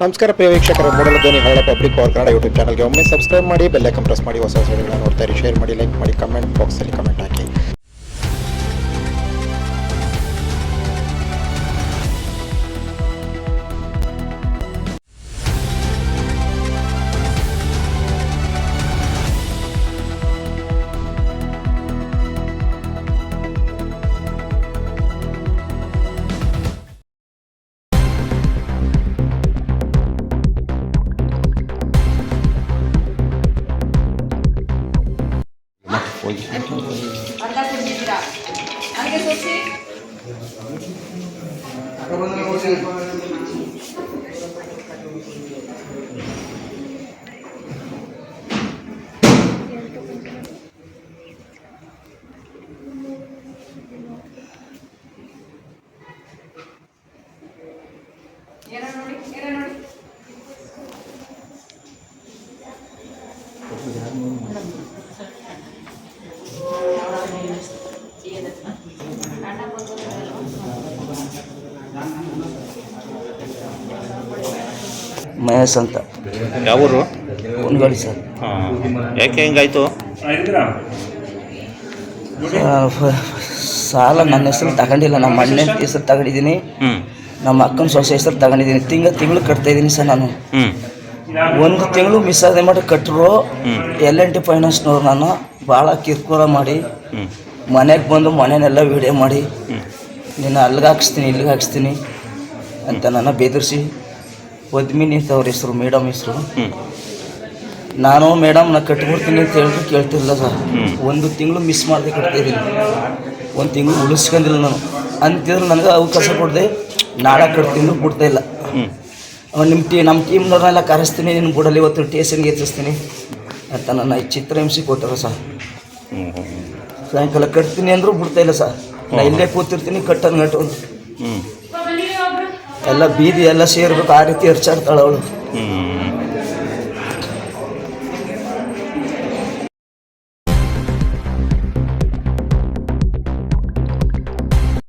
ನಮಸ್ಕಾರ ಪ್ರಿಯ ವೀಕ್ಷಕರೇ, ಮೂಡಲ ಧ್ವನಿ ಹಳ್ಳ ಪಬ್ಲಿಕ್ ಪವರ್ ಕನ್ನಡ ಯೂಟ್ಯೂಬ್ ಚಾನಲ್ಗೆ ಒಮ್ಮೆ ಸಬ್ಸ್ಕ್ರೈಬ್ ಮಾಡಿ, ಬೆಲ್ ಐಕಾನ್ ಪ್ರೆಸ್ ಮಾಡಿ, ಹೊಸ ವಿಡಿಯೋಗಳನ್ನ ನೋಡ್ತಾ ಇರಿ. ಶೇರ್ ಮಾಡಿ, ಲೈಕ್ ಮಾಡಿ, ಕಮೆಂಟ್ ಬಾಕ್ಸಲ್ಲಿ ಕಮೆಂಟ್ ಹಾಕಿ. ಅರ್ಧ ಕುಡಿದಿದ್ದೀರಾ ಹಾಗೆ ಸೋಸಿ ಏನೋ ನೋಡಿ ಮಹೇಶ್ ಅಂತ. ಯಾವೂರು? ಕುನ್ಗಳಿ ಸರ್. ಯಾಕೆ ಹಿಂಗಾಯ್ತು? ಸಾಲ ನನ್ನ ಹೆಸರು ತಗೊಂಡಿಲ್ಲ, ನಮ್ಮ ಅಣ್ಣನ ಹೆಸರು ತಗೊಂಡಿದ್ದೀನಿ, ನಮ್ಮ ಅಕ್ಕನ ಸೊಸೆ ಹೆಸರು ತಗೊಂಡಿದ್ದೀನಿ. ತಿಂಗಳು ಕಟ್ತಾ ಇದ್ದೀನಿ ಸರ್. ನಾನು ಒಂದು ತಿಂಗಳು ಮಿಸ್ ಆದ ಮಾಡಿ ಕಟ್ಟರು. L&T ಫೈನಾನ್ಸ್ನವ್ರು ನಾನು ಭಾಳ ಕಿರ್ಕುಳ ಮಾಡಿ ಮನೆಗೆ ಬಂದು ಮನೆಯನ್ನೆಲ್ಲ ವೀಡಿಯೋ ಮಾಡಿ ನೀನು ಅಲ್ಲಿಗೆ ಹಾಕ್ಸ್ತೀನಿ ಇಲ್ಲಿಗೆ ಹಾಕ್ಸ್ತೀನಿ ಅಂತ ನನ್ನ ಬೆದರಿಸಿ ಪದ್ಮಿನಿ ಅಂತ ಅವ್ರ ಹೆಸರು, ಮೇಡಮ್ ಹೆಸರು. ನಾನು ಮೇಡಮ್ನ ಕಟ್ಬಿಡ್ತೀನಿ ಅಂತ ಹೇಳಿದ್ರು ಕೇಳ್ತಿರಲಿಲ್ಲ ಸರ್. ಒಂದು ತಿಂಗಳು ಮಿಸ್ ಮಾಡದೆ ಕಟ್ತಾಯಿದ್ದೀನಿ, ಒಂದು ತಿಂಗಳು ಉಳಿಸ್ಕೊಂಡಿಲ್ಲ ನಾನು ಅಂತಿದ್ರು. ನನಗೆ ಅವಕಾಶ ಕೊಡದೆ ನಾಳೆ ಕಟ್ತೀನಿ ಬಿಡ್ತಾಯಿಲ್ಲ. ನಮ್ಮ ಟೀಮ್ನವ್ರನ್ನೆಲ್ಲ ಕರೆಸ್ತೀನಿ, ನಿನ್ನ ಬಿಡಲ್ಲಿ ಇವತ್ತು ಟೇಷನ್ಗೆ ಎತ್ತಿಸ್ತೀನಿ ಅಂತ ನನ್ನ ಚಿತ್ರಹಿಂಸೆ ಕೊಟ್ಟರು ಸರ್. ಸಾಯಂಕಾಲ ಕಟ್ತೀನಿ ಅಂದರೂ ಬಿಡ್ತಾಯಿಲ್ಲ ಸರ್. ನಾ ಇಲ್ಲೇ ಕೂತಿರ್ತೀನಿ ಕಟ್ಟನ್ ಗಂಟು ಎಲ್ಲ ಬೀದಿ ಎಲ್ಲ ಸೇರ್ಬೇಕು, ಆ ರೀತಿ ಎರ್ಚಾಡ್ತಾಳೆ ಅವಳು.